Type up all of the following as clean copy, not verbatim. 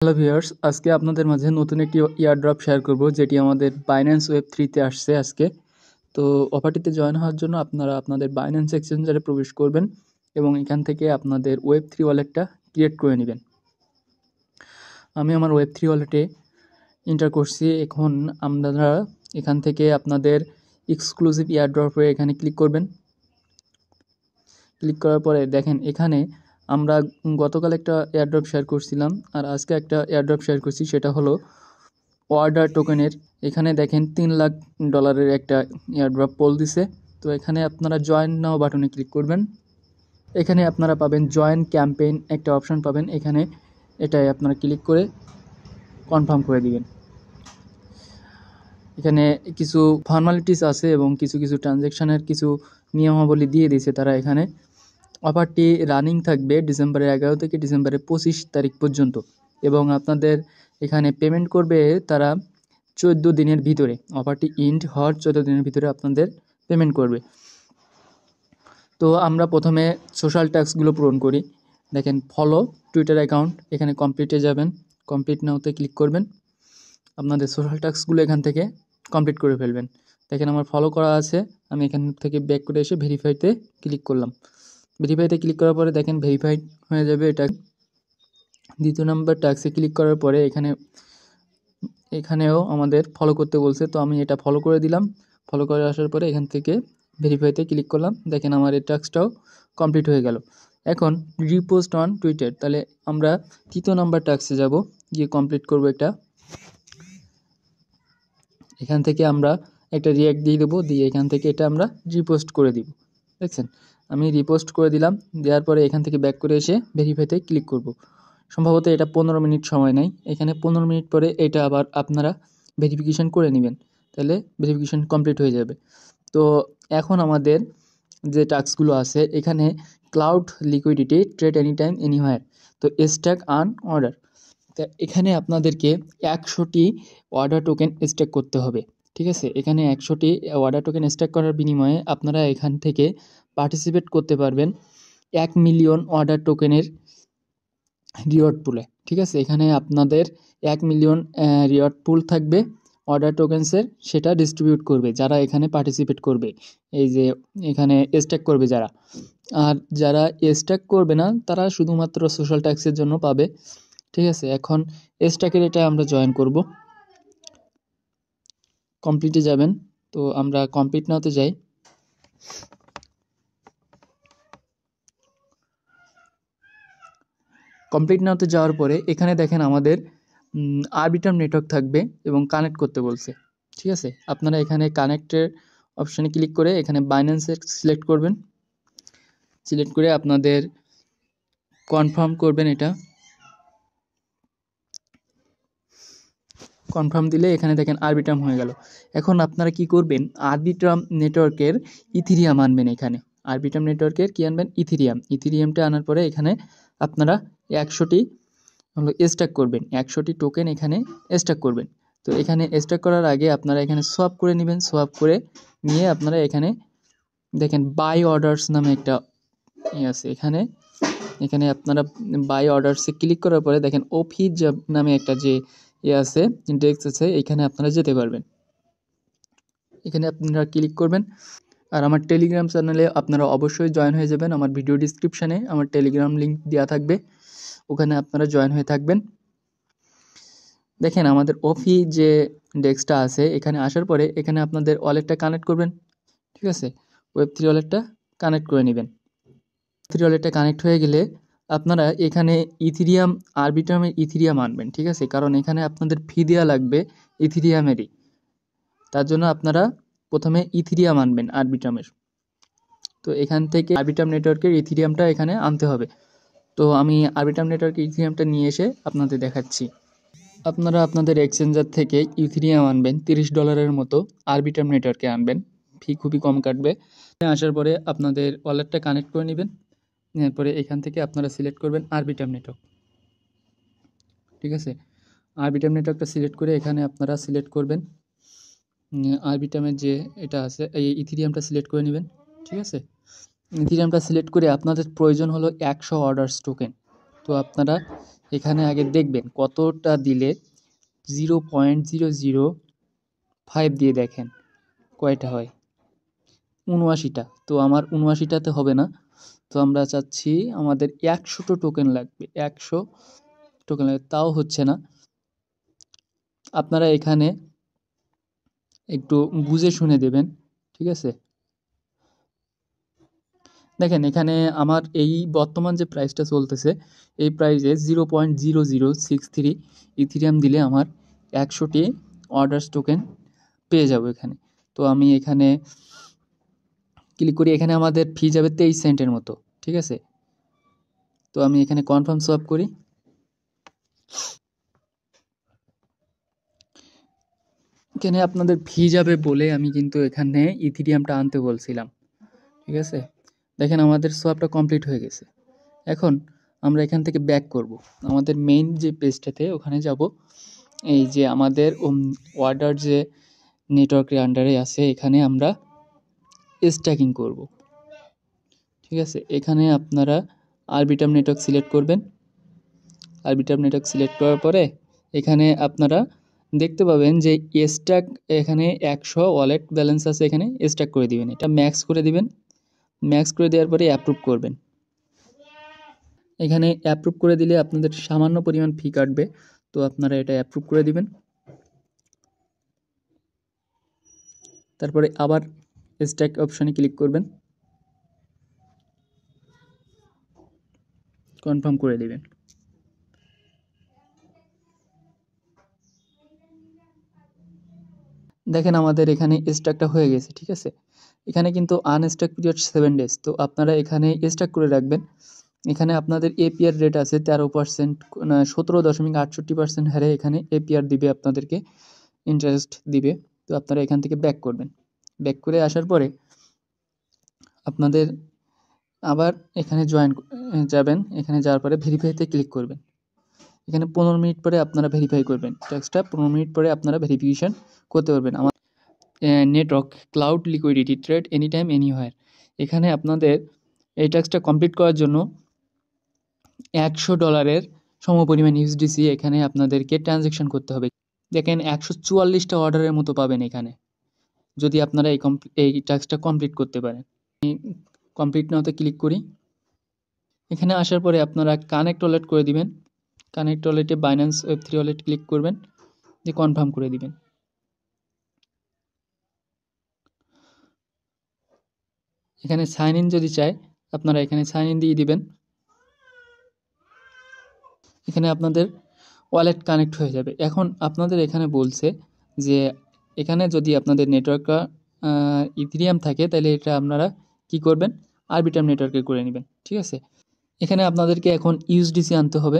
Hello viewers, আজকে আপনাদের মাঝে নতুন একটি ইয়ারড্রপ শেয়ার করব যেটি আমাদের বাইন্যান্স ওয়েব 3-তে আসছে আজকে। তো অফারটিতে জয়েন হওয়ার জন্য আপনারা আপনাদের বাইন্যান্স এক্সচেঞ্জারে প্রবেশ করবেন এবং এখান থেকে আপনাদের ওয়েব 3 ওয়ালেটটা ক্রিয়েট করে নেবেন। আমি আমার ওয়েব 3 ওয়ালেটে এন্টার করছি। এখন আপনারা এখান থেকে আপনাদের এক্সক্লুসিভ ইয়ারড্রপে এখানে ক্লিক করবেন। ক্লিক করার পরে দেখেন এখানে আমরা গতকাল একটা এয়ারড্রপ শেয়ার করছিলাম আর আজকে একটা এয়ারড্রপ শেয়ার করছি, সেটা হলো অর্ডার টোকেনের। এখানে দেখেন $3 লাখ একটা এয়ারড্রপ পোল দিছে। তো এখানে আপনারা জয়েন নাও বাটনে ক্লিক করবেন। এখানে আপনারা পাবেন জয়েন ক্যাম্পেইন একটা অপশন পাবেন, এখানে এটাই আপনারা ক্লিক করে কনফার্ম করে দিবেন। এখানে কিছু ফর্মালিটিস আছে এবং কিছু ট্রানজ্যাকশানের কিছু নিয়মাবলী দিয়ে দিয়েছে তারা। এখানে অফারটি রানিং থাকবে ডিসেম্বরের 11 থেকে ডিসেম্বরের 25 তারিখ পর্যন্ত এবং আপনাদের এখানে পেমেন্ট করবে তারা 14 দিনের ভিতরে। অফারটি এন্ড হওয়ার 14 দিনের ভিতরে আপনাদের পেমেন্ট করবে। তো আমরা প্রথমে সোশ্যাল ট্যাক্সগুলো পূরণ করি। দেখেন ফলো টুইটার অ্যাকাউন্ট, এখানে কমপ্লিটে যাবেন, কমপ্লিট নাওতে ক্লিক করবেন। আপনাদের সোশ্যাল ট্যাক্সগুলো এখান থেকে কমপ্লিট করে ফেলবেন। দেখেন আমার ফলো করা আছে, আমি এখান থেকে ব্যাক করে এসে ভেরিফাইতে ক্লিক করলাম। ভেরিফাইতে ক্লিক করার পরে দেখেন ভেরিফাইড হয়ে যাবে এটা। দ্বিতীয় নাম্বার ট্যাক্সে ক্লিক করার পরে এখানেও আমাদের ফলো করতে বলছে, তো আমি এটা ফলো করে দিলাম। ফলো করে আসার পরে এখান থেকে ভেরিফাইতে ক্লিক করলাম। দেখেন আমার এই ট্যাক্সটাও কমপ্লিট হয়ে গেল। এখন রিপোস্ট অন টুইটার, তাহলে আমরা তৃতীয় নাম্বার ট্যাক্সে যাব, গিয়ে কমপ্লিট করব একটা। এখান থেকে আমরা একটা রিঅ্যাক্ট দিয়ে দেবো, দিয়ে এখান থেকে এটা আমরা রিপোস্ট করে দিব। দেখছেন আমি রিপোস্ট করে দিলাম। দেওয়ার পরে এখান থেকে ব্যাক করে এসে ভেরিফাইতে ক্লিক করব। সম্ভবত এটা 15 মিনিট সময় নেয়। এখানে 15 মিনিট পরে এটা আবার আপনারা ভেরিফিকেশান করে নেবেন, তাহলে ভেরিফিকেশান কমপ্লিট হয়ে যাবে। তো এখন আমাদের যে টাস্কগুলো আছে এখানে cloud liquidity trade any time anywhere, তো স্ট্যাক আর্ন অর্ডার। তা এখানে আপনাদেরকে 100টি অর্ডার টোকেন স্ট্যাক করতে হবে, ঠিক আছে। এখানে 100টি অর্ডার টোকেন স্ট্যাক করার বিনিময়ে আপনারা এখান থেকে পার্টিসিপেট করতে পারবেন 1 মিলিয়ন অর্ডার টোকেনের রিওয়ার্ড পুলে, ঠিক আছে। এখানে আপনাদের 1 মিলিয়ন রিওয়ার্ড পুল থাকবে অর্ডার টোকেন্সের, সেটা ডিস্ট্রিবিউট করবে যারা এখানে পার্টিসিপেট করবে, এই যে এখানে স্ট্যাক করবে যারা। আর যারা স্ট্যাক করবে না তারা শুধুমাত্র সোশ্যাল ট্যাক্সের জন্য পাবে, ঠিক আছে। এখন স্ট্যাকের এটা আমরা জয়েন করব। কমপ্লিটে যাবেন, তো আমরা কমপ্লিট নাওতে যাই। কমপ্লিট নাওতে যাওয়ার পরে এখানে দেখেন আমাদের আরবিটার্ম নেটওয়ার্ক থাকবে এবং কানেক্ট করতে বলছে, ঠিক আছে। আপনারা এখানে কানেক্টের অপশানে ক্লিক করে এখানে বাইন্যান্সে সিলেক্ট করবেন। সিলেক্ট করে আপনাদের কনফার্ম করবেন। এটা কনফার্ম দিলে এখানে দেখেন আরবিটার্ম হয়ে গেল। এখন আপনারা কি করবেন, আরবিটার্ম নেটওয়ার্কের ইথিরিয়াম আনবেন। এখানে আরবিটার্ম নেটওয়ার্কের কি আনবেন, ইথিরিয়ামটা আনার পরে এখানে আপনারা 100টি হলো স্ট্যাক করবেন, 100টি টোকেন এখানে স্ট্যাক করবেন। তো এখানে স্ট্যাক করার আগে আপনারা এখানে সোয়াপ করে নেবেন। সোয়াপ করে নিয়ে আপনারা এখানে দেখেন বাই অর্ডার্স নামে একটা আছে। এখানে আপনারা বাই অর্ডার্সে ক্লিক করার পরে দেখেন ওফি নামে একটা যে আছে ডেস্ক আছে, এখানে আপনারা যেতে পারবেন। এখানে আপনারা ক্লিক করবেন। আর আমার টেলিগ্রাম চ্যানেলে আপনারা অবশ্যই জয়েন হয়ে যাবেন। আমার ভিডিও ডিসক্রিপশানে আমার টেলিগ্রাম লিঙ্ক দেওয়া থাকবে, ওখানে আপনারা জয়েন হয়ে থাকবেন। দেখেন আমাদের ওফি যে ডেস্কটা আছে, এখানে আসার পরে এখানে আপনাদের ওয়ালেটটা কানেক্ট করবেন, ঠিক আছে। ওয়েব 3 ওয়ালেটটা কানেক্ট করে নেবেন। 3 ওয়ালেটটা কানেক্ট হয়ে গেলে আপনারা এখানে ইথিরিয়াম আরবিটার্মের ইথিরিয়াম আনবেন, ঠিক আছে। কারণ এখানে আপনাদের ফি দেওয়া লাগবে ইথিরিয়ামেরই, তার জন্য আপনারা প্রথমে ইথিরিয়াম আনবেন আরবিটার্মের। তো এখান থেকে আরবিটার্ম নেটওয়ার্কের ইথিরিয়ামটা এখানে আনতে হবে। তো আমি আরবিটার্ম নেটওয়ার্কের ইথিরিয়ামটা নিয়ে এসে আপনাদের দেখাচ্ছি। আপনারা আপনাদের এক্সচেঞ্জার থেকে ইথিরিয়াম আনবেন, $30 মতো আরবিটার্ম নেটওয়ার্কে আনবেন, ফি খুবই কম কাটবে। আসার পরে আপনাদের ওয়ালেটটা কানেক্ট করে নেবেন। এরপরে এখান থেকে আপনারা সিলেক্ট করবেন আরবিটার্ম নেটওয়ার্ক, ঠিক আছে। আরবিটার্ম নেটওয়ার্কটা সিলেক্ট করে এখানে আপনারা সিলেক্ট করবেন আরবিটার্মের যে এটা আছে এই ইথিরিয়ামটা সিলেক্ট করে নেবেন, ঠিক আছে। ইথিরিয়ামটা সিলেক্ট করে আপনাদের প্রয়োজন হলো 100 অর্ডার্স টোকেন। তো আপনারা এখানে আগে দেখবেন কতটা দিলে 0.005 দিয়ে দেখেন কয়টা হয়। ৭৯টা। তো আমার ৭৯টাতে হবে না, তো আমরা চাচ্ছি আমাদের ১০০টা টোকেন লাগবে, ১০০ টোকেন লাগবে, তাও হচ্ছে না। আপনারা এখানে একটু বুঝে শুনে দেবেন, ঠিক আছে। দেখেন এখানে আমার এই বর্তমান যে প্রাইসটা চলতেছে, এই প্রাইসে 0.0063 ইথিরিয়াম দিলে আমার ১০০টি অর্ডার্স টোকেন পেয়ে যাবো এখানে। তো আমি এখানে ক্লিক করি, এখানে আমাদের ফি যাবে 23 সেন্টের মতো, ঠিক আছে। তো আমি এখানে কনফার্ম সোয়াপ করি। এখানে আপনাদের ফি যাবে বলে আমি কিন্তু এখানে ইথিরিয়ামটা আনতে বলছিলাম, ঠিক আছে। দেখেন আমাদের সোয়াপটা কমপ্লিট হয়ে গেছে। এখন আমরা এখান থেকে ব্যাক করব, আমাদের মেইন যে পেজটাতে ওখানে যাব। এই যে আমাদের অর্ডার যে নেটওয়ার্কের আন্ডারে আছে, এখানে আমরা স্ট্যাকিং করব, ঠিক আছে। এখানে আপনারা আরবিটাম নেটওয়ার্ক সিলেক্ট করবেন। আরবিটাম নেটওয়ার্ক সিলেক্ট করার পরে এখানে আপনারা দেখতে পাবেন যে স্ট্যাক, এখানে 100 ওয়ালেট ব্যালেন্স আছে, এখানে স্ট্যাক করে দিবেন, এটা ম্যাক্স করে দিবেন। ম্যাক্স করে দেওয়ার পরে অ্যাপ্রুভ করবেন। এখানে অ্যাপ্রুভ করে দিলে আপনাদের সামান্য পরিমাণ ফি কাটবে, তো আপনারা এটা অ্যাপ্রুভ করে দিবেন। তারপরে আবার স্ট্যাক অপশানে ক্লিক করবেন, কনফার্ম করে দিবেন। দেখেন আমাদের এখানে স্ট্যাকটা হয়ে গেছে, ঠিক আছে। এখানে কিন্তু আনস্ট্যাক পিরিয়ড 7 ডেজ, তো আপনারা এখানে স্ট্যাক করে রাখবেন। এখানে আপনাদের এপিআর রেট আছে 13%, 17.68% হারে এখানে এপিআর দিবে, আপনাদেরকে ইন্টারেস্ট দিবে। তো আপনারা এখান থেকে ব্যাক করবেন। ব্যাক করে আসার পরে আপনাদের আবার এখানে জয়েন যাবেন। এখানে যাওয়ার পরে ভেরিফাইতে ক্লিক করবেন। এখানে 15 মিনিট পরে আপনারা ভেরিফাই করবেন। ট্যাক্সটা 15 মিনিট পরে আপনারা ভেরিফিকেশন করতে পারবেন। আমার network cloud liquidity trade any time anywhere, এখানে আপনাদের এই ট্যাক্সটা কমপ্লিট করার জন্য $100 সমপরিমাণ ইউএসডিসি এখানে আপনাদেরকে ট্রানজ্যাকশন করতে হবে। দেখেন 144টা অর্ডারের মতো পাবেন এখানে, যদি আপনারা এই টাস্কটা কমপ্লিট করতে পারেন। কমপ্লিট নাওতে ক্লিক করি। এখানে আসার পরে আপনারা কানেক্ট ওয়ালেট করে দিবেন। কানেক্ট ওয়ালেটে বাইন্যান্স ওয়েব3 ওয়ালেট ক্লিক করবেন, দিয়ে কনফার্ম করে দিবেন। এখানে সাইন ইন যদি চায়, আপনারা এখানে সাইন ইন দিয়ে দিবেন। এখানে আপনাদের ওয়ালেট কানেক্ট হয়ে যাবে। এখন আপনাদের এখানে বলছে যে এখানে যদি আপনাদের নেটওয়ার্কটা ইথিরিয়াম থাকে, তাহলে এটা আপনারা কি করবেন, আরবিটাম নেটওয়ার্কে করে নেবেন, ঠিক আছে। এখানে আপনাদেরকে এখন ইউএসডিসি আনতে হবে,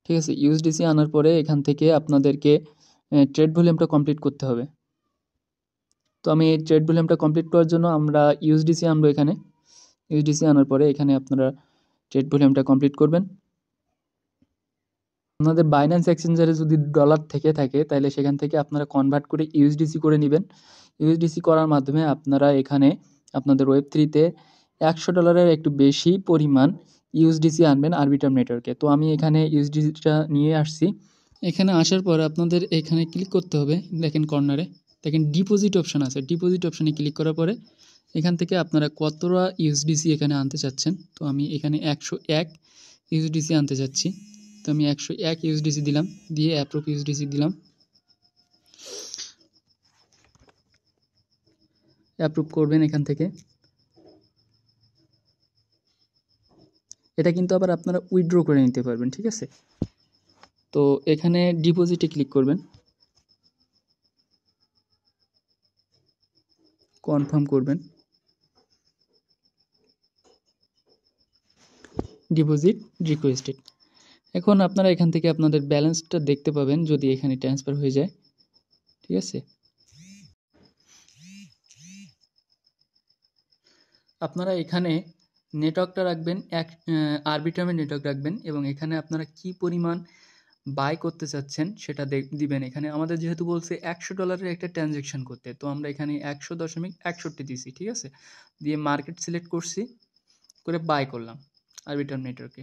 ঠিক আছে। ইউএসডিসি আনার পরে এখান থেকে আপনাদেরকে ট্রেড ভলিউমটা কমপ্লিট করতে হবে। তো আমি এই ট্রেড ভলিউমটা কমপ্লিট করার জন্য আমরা ইউএসডিসি আনবো। এখানে ইউএসডিসি আনার পরে এখানে আপনারা ট্রেড ভলিউমটা কমপ্লিট করবেন। আপনাদের বাইন্যান্স এক্সচেঞ্জারে যদি ডলার থেকে থাকে, তাহলে সেখান থেকে আপনারা কনভার্ট করে ইউএসডিসি করে নেবেন। ইউএসডিসি করার মাধ্যমে আপনারা এখানে আপনাদের ওয়েব3তে $100 একটু বেশি পরিমাণ ইউএসডিসি আনবেন আরবিটাম নেটওয়ার্কে। তো আমি এখানে ইউএসডিসিটা নিয়ে আসছি। এখানে আসার পর আপনাদের এখানে ক্লিক করতে হবে। দেখেন কর্নারে দেখেন ডিপোজিট অপশান আছে, ডিপোজিট অপশানে ক্লিক করার পরে এখান থেকে আপনারা কতটা ইউএসডিসি এখানে আনতে চাচ্ছেন। তো আমি এখানে 101 ইউএসডিসি আনতে চাচ্ছি। তো আমি 101 ইউএসডিসি দিলাম, দিয়ে অ্যাপ্রুভ ইউএসডিসি দিলাম। অ্যাপ্রুভ করবেন এখান থেকে। এটা কিন্তু আবার আপনারা উইথড্র করে নিতে পারবেন, ঠিক আছে। তো এখানে ডিপোজিটে ক্লিক করবেন, কনফার্ম করবেন। Deposit requested. এখন আপনারা এখান থেকে আপনাদের ব্যালেন্সটা দেখতে পাবেন যদি এখানে ট্রান্সফার হয়ে যায়, ঠিক আছে। আপনারা এখানে নেটওয়ার্কটা রাখবেন, আরবিটামের নেটওয়ার্ক রাখবেন, এবং এখানে আপনারা কি পরিমাণ বাই করতে চাচ্ছেন সেটা দিবেন। এখানে আমাদের যেহেতু বলছে $100 একটা ট্রানজ্যাকশন করতে, তো আমরা এখানে 100.61 দিছি, ঠিক আছে। দিয়ে মার্কেট সিলেক্ট করছি, করে বাই করলাম আরবিটাম নেটওয়ার্কে।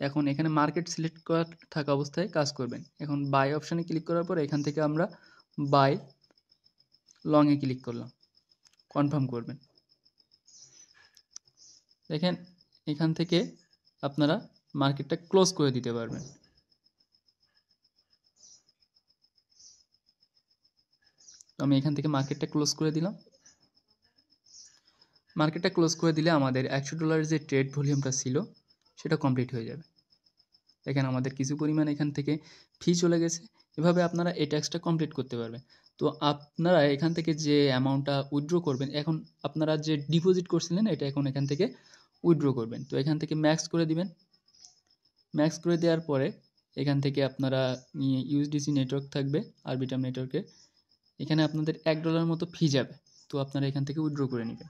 এখন এখানে মার্কেট সিলেক্ট করা থাকা অবস্থায় কাজ করবেন। এখন বাই অপশানে ক্লিক করার পর এখান থেকে আমরা বাই লংয়ে ক্লিক করলাম, কনফার্ম করবেন। দেখেন এখান থেকে আপনারা মার্কেটটা ক্লোজ করে দিতে পারবেন। তো আমি এখান থেকে মার্কেটটা ক্লোজ করে দিলাম। মার্কেটটা ক্লোজ করে দিলে আমাদের $100 যে ট্রেড ভলিউমটা ছিল সেটা কমপ্লিট হয়ে যাবে। দেখেন আমাদের কিছু পরিমাণ এখান থেকে ফি চলে গেছে। এভাবে আপনারা এই ট্যাক্সটা কমপ্লিট করতে পারবেন। তো আপনারা এখান থেকে যে অ্যামাউন্টটা উইথড্র করবেন, এখন আপনারা যে ডিপোজিট করছিলেন এটা এখন এখান থেকে উইথড্র করবেন। তো এখান থেকে ম্যাক্স করে দিবেন। ম্যাক্স করে দেওয়ার পরে এখান থেকে আপনারা ইউএসডিসি নেটওয়ার্ক থাকবে, আরবিটাম নেটওয়ার্কে, এখানে আপনাদের $1 মতো ফি যাবে। তো আপনারা এখান থেকে উইথড্র করে নেবেন।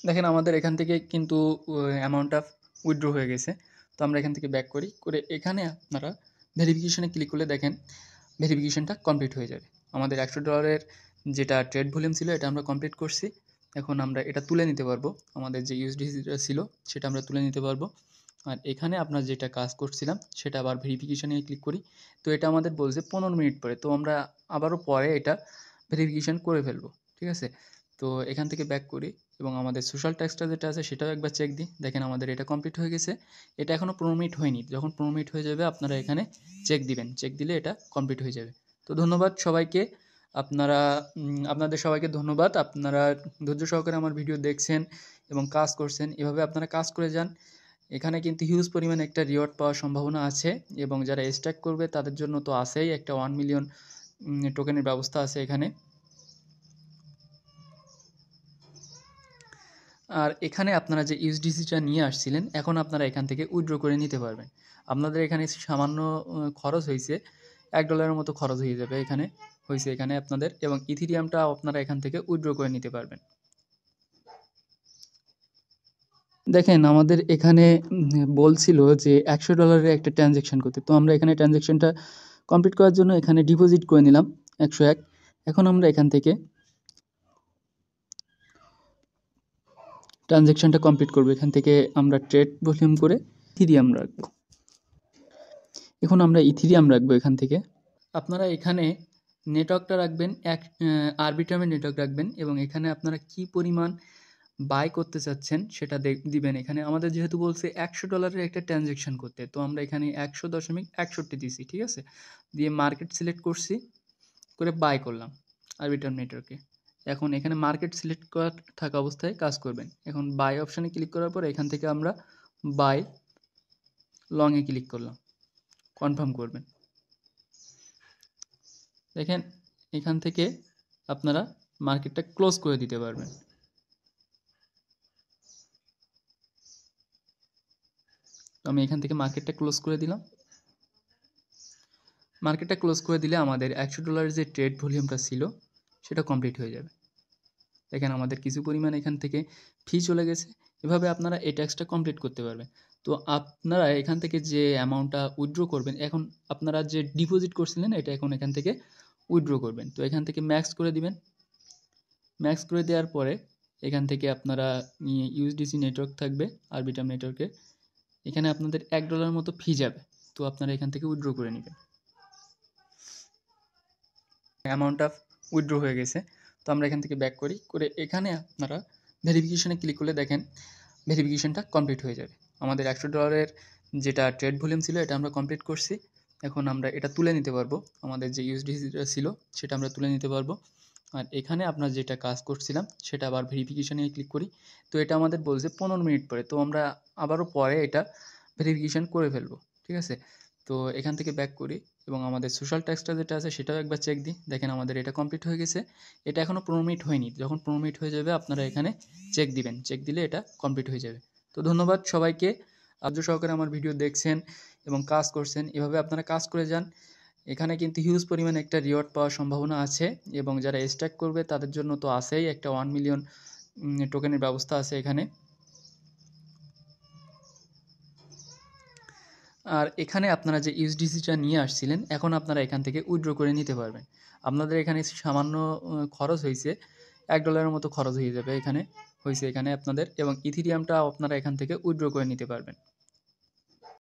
দেখেন আমাদের এখান থেকে কিন্তু অ্যামাউন্টটা উইথড্র হয়ে গেছে। তো আমরা এখান থেকে ব্যাক করি, করে এখানে আপনারা ভেরিফিকেশনে ক্লিক করলে দেখেন ভেরিফিকেশনটা কমপ্লিট হয়ে যাবে। আমাদের $100 যেটা ট্রেড ভলিউম ছিল এটা আমরা কমপ্লিট করছি। এখন আমরা এটা তুলে নিতে পারবো, আমাদের যে ইউএসডিসিটা ছিল সেটা আমরা তুলে নিতে পারবো। আর এখানে আপনার যেটা কাজ করছিলাম সেটা আবার ভেরিফিকেশনে ক্লিক করি। তো এটা আমাদের বলছে 15 মিনিট পরে, তো আমরা আবারও পরে এটা ভেরিফিকেশন করে ফেলবো, ঠিক আছে। তো এখান থেকে ব্যাক করি এবং আমাদের সোশ্যাল ট্যাক্সটা যেটা আছে সেটাও একবার চেক দিই। দেখেন আমাদের এটা কমপ্লিট হয়ে গেছে। এটা এখনও 15 মিনিট হয়নি। যখন 15 মিনিট হয়ে যাবে আপনারা এখানে চেক দিবেন, চেক দিলে এটা কমপ্লিট হয়ে যাবে। তো ধন্যবাদ সবাইকে। আপনারা আপনাদের সবাইকে ধন্যবাদ। আপনারা ধৈর্য সহকারে আমার ভিডিও দেখছেন এবং কাজ করছেন। এভাবে আপনারা কাজ করে যান। এখানে কিন্তু হিউজ পরিমাণে একটা রিওয়ার্ড পাওয়ার সম্ভাবনা আছে এবং যারা স্ট্যাক করবে তাদের জন্য তো আছেই, একটা 1 মিলিয়ন টোকেনের ব্যবস্থা আছে এখানে। আর এখানে আপনারা যে ইউএসডিসিটা নিয়ে আসছিলেন এখন আপনারা এখান থেকে উইথড্র করে নিতে পারবেন। আপনাদের এখানে সামান্য খরচ হয়েছে, $1 মতো খরচ হয়ে যাবে এখানে হয়েছে এখানে আপনাদের, এবং ইথিরিয়ামটা আপনারা এখান থেকে উইথড্র করে নিতে পারবেন। দেখেন আমাদের এখানে বলছিল যে $100 একটা ট্রানজ্যাকশন করতে। তো আমরা এখানে ট্রানজ্যাকশনটা কমপ্লিট করার জন্য এখানে ডিপোজিট করে নিলাম 101। এখন আমরা এখান থেকে ট্রানজ্যাকশনটা কমপ্লিট করব। এখান থেকে আমরা ট্রেড ভলিউম করে ইথিরিয়াম রাখবো। এখন আমরা ইথিরিয়াম রাখবো এখান থেকে। আপনারা এখানে নেটওয়ার্কটা রাখবেন আরবিটামের নেটওয়ার্ক রাখবেন এবং এখানে আপনারা কি পরিমাণ বাই করতে চাচ্ছেন সেটা দিবেন। এখানে আমাদের যেহেতু বলছে $100 একটা ট্রানজ্যাকশন করতে, তো আমরা এখানে 100.61 দিছি, ঠিক আছে। দিয়ে মার্কেট সিলেক্ট করছি, করে বাই করলাম আরবিটাম নেটওয়ার্কে। এখন এখানে মার্কেট সিলেক্ট করা থাকা অবস্থায় কাজ করবেন। এখন বাই অপশানে ক্লিক করার পর এখান থেকে আমরা বাই লংয়ে ক্লিক করলাম, কনফার্ম করবেন। দেখেন এখান থেকে আপনারা মার্কেটটা ক্লোজ করে দিতে পারবেন। তো আমি এখান থেকে মার্কেটটা ক্লোজ করে দিলাম। মার্কেটটা ক্লোজ করে দিলে আমাদের $100 যে ট্রেড ভলিউমটা ছিল সেটা কমপ্লিট হয়ে যাবে। দেখেন আমাদের কিছু পরিমাণ এখান থেকে ফি চলে গেছে। এভাবে আপনারা এই ট্যাক্সটা কমপ্লিট করতে পারবেন। তো আপনারা এখান থেকে যে অ্যামাউন্টটা উইথড্র করবেন, এখন আপনারা যে ডিপোজিট করছিলেন এটা এখন এখান থেকে উইথড্র করবেন। তো এখান থেকে ম্যাক্স করে দিবেন। ম্যাক্স করে দেওয়ার পরে এখান থেকে আপনারা ইউএসডিসি নেটওয়ার্ক থাকবে, আরবিটাম নেটওয়ার্কে, এখানে আপনাদের $1 মতো ফি যাবে। তো আপনারা এখান থেকে উইথড্র করে নেবেন। অ্যামাউন্টটা উইথড্র হয়ে গেছে। তো আমরা এখান থেকে ব্যাক করি, করে এখানে আপনারা ভেরিফিকেশনে ক্লিক করলে দেখেন ভেরিফিকেশনটা কমপ্লিট হয়ে যাবে। আমাদের $100 যেটা ট্রেড ভলিউম ছিল এটা আমরা কমপ্লিট করছি। এখন আমরা এটা তুলে নিতে পারবো, আমাদের যে ইউএসডিসিটা ছিল সেটা আমরা তুলে নিতে পারবো। আর এখানে আপনার যেটা কাজ করছিলাম সেটা আবার ভেরিফিকেশনে ক্লিক করি। তো এটা আমাদের বলছে 15 মিনিট পরে, তো আমরা আবারও পরে এটা ভেরিফিকেশন করে ফেলবো, ঠিক আছে। তো এখান থেকে ব্যাক করি এবং আমাদের সোশ্যাল ট্যাক্সটা যেটা আছে সেটাও একবার চেক দিই। দেখেন আমাদের এটা কমপ্লিট হয়ে গেছে। এটা এখনও 15 মিনিট হয়নি। যখন 15 মিনিট হয়ে যাবে আপনারা এখানে চেক দিবেন। চেক দিলে এটা কমপ্লিট হয়ে যাবে। তো ধন্যবাদ সবাইকে। ধৈর্য সহকারে আমার ভিডিও দেখছেন এবং কাজ করছেন। এভাবে আপনারা কাজ করে যান। এখানে কিন্তু হিউজ পরিমাণে একটা রিওয়ার্ড পাওয়ার সম্ভাবনা আছে এবং যারা স্ট্যাক করবে তাদের জন্য তো আছেই, একটা 1 মিলিয়ন টোকেনের ব্যবস্থা আছে এখানে। আর এখানে আপনারা যে ইউএসডিসিটা নিয়ে আসছিলেন, এখন আপনারা এখান থেকে উইথড্র করে নিতে পারবেন। আপনাদের এখানে সামান্য খরচ হয়েছে, $1 মতো খরচ হয়ে যাবে এখানে, হয়েছে এখানে আপনাদের, এবং ইথিরিয়ামটা আপনারা এখান থেকে উইথড্র করে নিতে পারবেন।